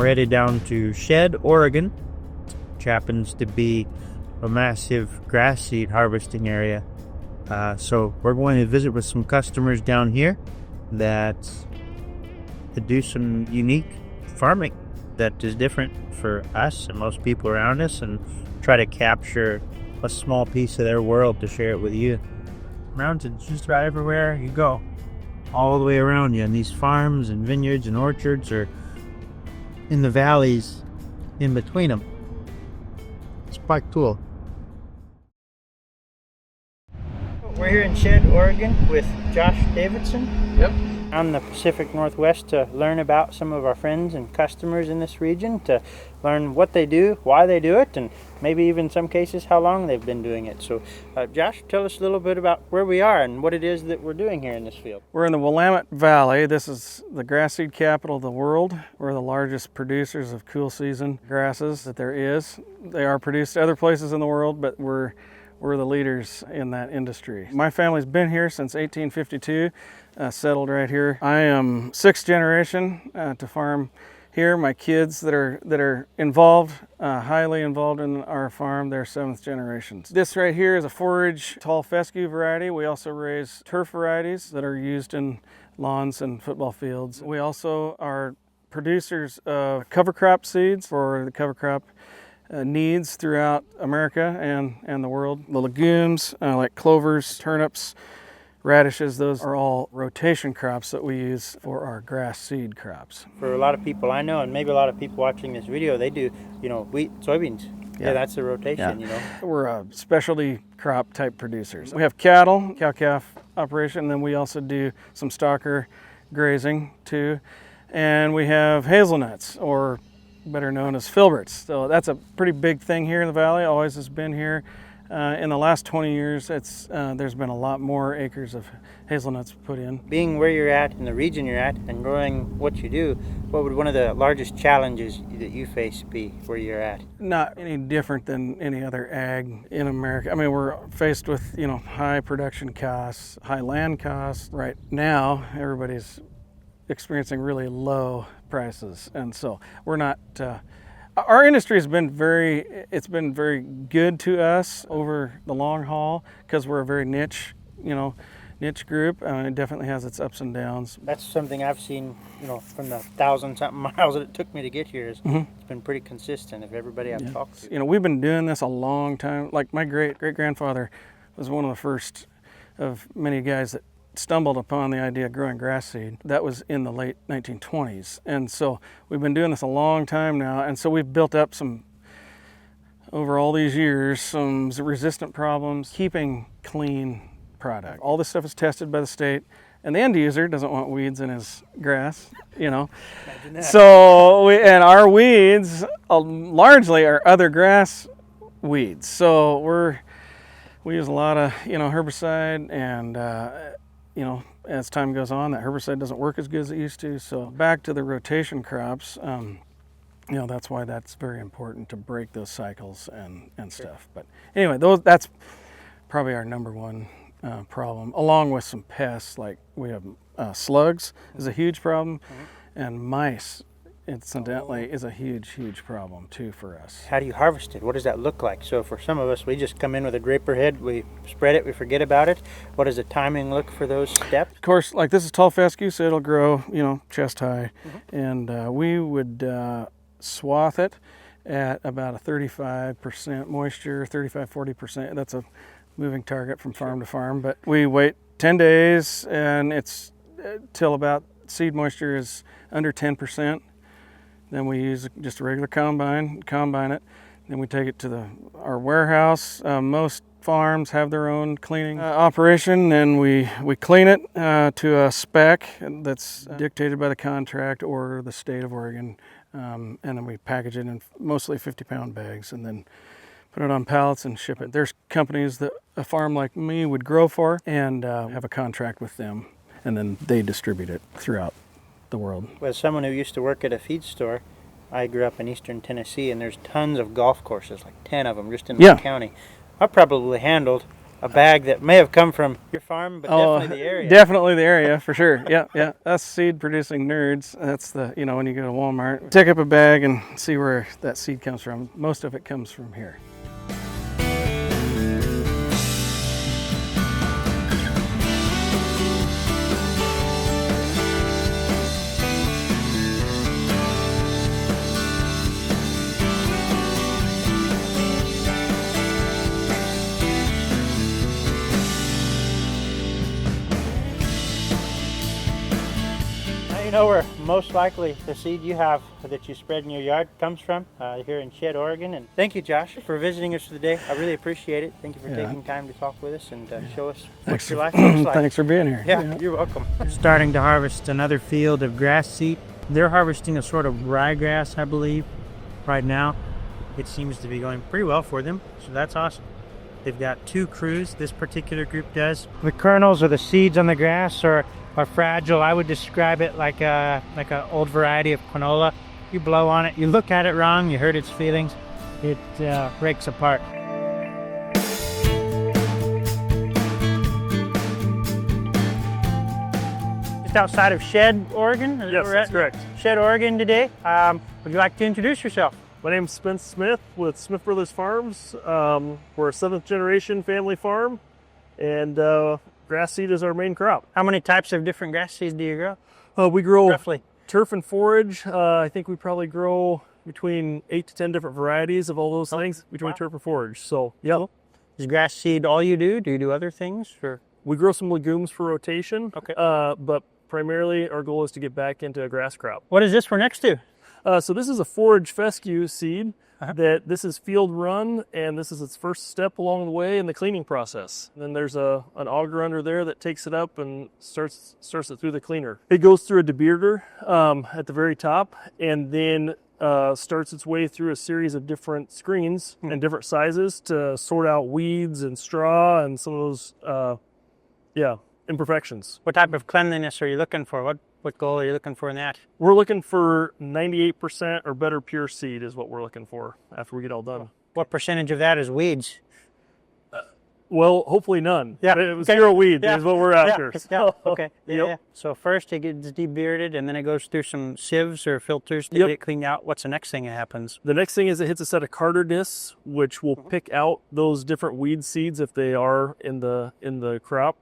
We're headed down to Shed, Oregon, which happens to be a massive grass seed harvesting area. So we're going to visit with some customers down here that do some unique farming that is different for us and most people around us, and try to capture a small piece of their world to share it with you. Mountains just about everywhere you go, all the way around you, and these farms and vineyards and orchards are in the valleys in between them. It's quite cool. We're here in Shed, Oregon with Josh Davidson. Yep. On the Pacific Northwest to learn about some of our friends and customers in this region, to learn what they do, why they do it, and maybe even in some cases how long they've been doing it. So Josh, tell us a little bit about where we are and what it is that we're doing here in this field. We're in the Willamette Valley. This is the grass seed capital of the world. We're the largest producers of cool season grasses that there is. They are produced other places in the world, but we're the leaders in that industry. My family's been here since 1852, settled right here. I am sixth generation to farm here. My kids that are involved, highly involved in our farm, they're seventh generations. This right here is a forage tall fescue variety. We also raise turf varieties that are used in lawns and football fields. We also are producers of cover crop seeds for the cover crop needs throughout America and the world. The legumes like clovers, turnips, radishes, those are all rotation crops that we use for our grass seed crops. For a lot of people I know, and maybe a lot of people watching this video, they do, wheat, soybeans. Yeah, that's the rotation, We're a specialty crop type producers. We have cattle, cow-calf operation, and then we also do some stocker grazing too. And we have hazelnuts, or better known as filberts. So that's a pretty big thing here in the valley, always has been here. In the last 20 years, there's been a lot more acres of hazelnuts put in. Being where you're at, in the region you're at, and growing what you do, what would one of the largest challenges that you face be where you're at? Not any different than any other ag in America. I mean, we're faced with, high production costs, high land costs. Right now, everybody's experiencing really low prices, and so we're not our industry has been very good to us over the long haul, because we're a very niche group, and it definitely has its ups and downs. That's something I've seen, from the 1,000-something miles that it took me to get here. It's been pretty consistent of everybody I've talked to. We've been doing this a long time. Like my great-grandfather was one of the first of many guys that stumbled upon the idea of growing grass seed. That was in the late 1920s. And so we've been doing this a long time now. And so we've built up over all these years, some resistant problems, keeping clean product. All this stuff is tested by the state, and the end user doesn't want weeds in his grass, Imagine that. So our weeds largely are other grass weeds. So we use a lot of, herbicide, and as time goes on, that herbicide doesn't work as good as it used to. So back to the rotation crops, that's why that's very important to break those cycles and stuff. But anyway, that's probably our number one problem, along with some pests. Like we have slugs is a huge problem, and mice, incidentally, is a huge problem too for us. How do you harvest it? What does that look like? So for some of us, we just come in with a draper head, we spread it, we forget about it. What does the timing look for those steps? Of course, like this is tall fescue, so it'll grow, chest high. And we would swath it at about a 35% moisture, 35-40%. That's a moving target from farm to farm. But we wait 10 days, and it's till about seed moisture is under 10%. Then we use just a regular combine it. Then we take it to our warehouse. Most farms have their own cleaning operation, and we clean it to a spec that's dictated by the contract or the state of Oregon. And then we package it in mostly 50-pound bags, and then put it on pallets and ship it. There's companies that a farm like me would grow for, and have a contract with them, and then they distribute it throughout the world. As someone who used to work at a feed store, I grew up in eastern Tennessee, and there's tons of golf courses, like 10 of them just in the county. I probably handled a bag that may have come from your farm, but definitely the area. Definitely the area, for sure. Yeah. That's seed producing nerds. That's the, when you go to Walmart, pick up a bag and see where that seed comes from. Most of it comes from here. Know where most likely the seed you have that you spread in your yard comes from, here in Shed, Oregon. And thank you, Josh, for visiting us today. I really appreciate it. Thank you for taking time to talk with us and show us what your life looks like. Thanks for being here. Yeah, you're welcome. Starting to harvest another field of grass seed. They're harvesting a sort of ryegrass, I believe, right now. It seems to be going pretty well for them, so that's awesome. They've got 2 crews, this particular group does. The kernels or the seeds on the grass are fragile. I would describe it like a old variety of quinola. You blow on it, you look at it wrong, you hurt its feelings, it breaks apart. Just outside of Shed, Oregon? Yes, that's correct. Shed, Oregon today. Would you like to introduce yourself? My name's Spence Smith with Smith Brothers Farms. We're a 7th generation family farm, and grass seed is our main crop. How many types of different grass seeds do you grow? We grow roughly turf and forage. I think we probably grow between 8 to 10 different varieties of all those things between turf and forage. So, yeah. Cool. Is grass seed all you do? Do you do other things? Or? We grow some legumes for rotation. Okay. But primarily our goal is to get back into a grass crop. What is this we're next to? So this is a forage fescue seed. That this is field run, and this is its first step along the way in the cleaning process. And then there's an auger under there that takes it up and starts it through the cleaner. It goes through a debearder at the very top, and then starts its way through a series of different screens and different sizes to sort out weeds and straw and some of those imperfections. What type of cleanliness are you looking for? What goal are you looking for in that? We're looking for 98% or better pure seed is what we're looking for after we get all done. What percentage of that is weeds? Well, hopefully none. Yeah. It was 0 weeds is what we're after. Yeah. Okay. Yep. Yeah. So first it gets debearded, and then it goes through some sieves or filters to get it cleaned out. What's the next thing that happens? The next thing is it hits a set of carder discs, which will pick out those different weed seeds if they are in the crop.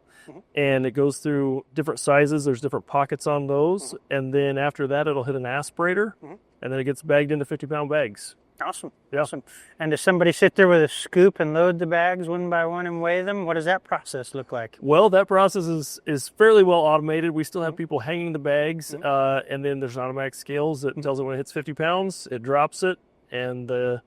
And it goes through different sizes. There's different pockets on those. And then after that, it'll hit an aspirator, and then it gets bagged into 50-pound bags. Awesome. Yeah. Awesome. And does somebody sit there with a scoop and load the bags one by one and weigh them? What does that process look like? Well, that process is fairly well automated. We still have people hanging the bags, and then there's automatic scales that tells it when it hits 50 pounds, it drops it, and the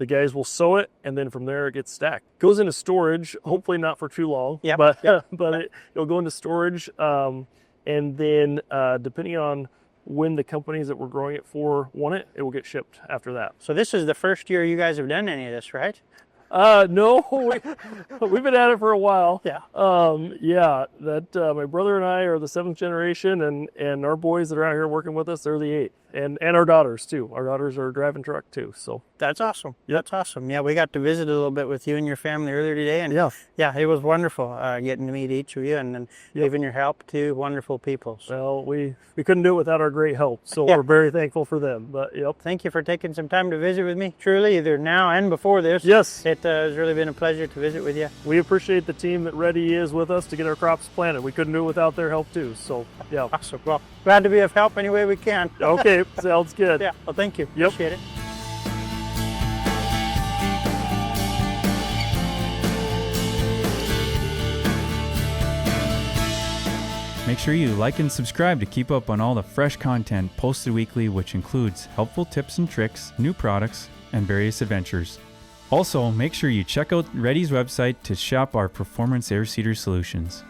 guys will sew it, and then from there it gets stacked. Goes into storage, hopefully not for too long, but it'll go into storage, and then depending on when the companies that we're growing it for want it, it will get shipped after that. So this is the first year you guys have done any of this, right? No, we've been at it for a while. Yeah. My brother and I are the 7th generation, and our boys that are out here working with us, they're the 8th. And our daughters too. Our daughters are driving truck too. So that's awesome. Yep. That's awesome. Yeah, we got to visit a little bit with you and your family earlier today, and yeah, it was wonderful getting to meet each of you and giving your help to wonderful people. So. Well, we couldn't do it without our great help, so we're very thankful for them. But thank you for taking some time to visit with me. Truly, either now and before this. Yes, it has really been a pleasure to visit with you. We appreciate the team that RedE is with us to get our crops planted. We couldn't do it without their help too. So yeah, awesome. Well, glad to be of help any way we can. Okay, sounds good. Yeah, well, thank you. Yep. Appreciate it. Make sure you like and subscribe to keep up on all the fresh content posted weekly, which includes helpful tips and tricks, new products, and various adventures. Also, make sure you check out RedE's website to shop our performance air seeder solutions.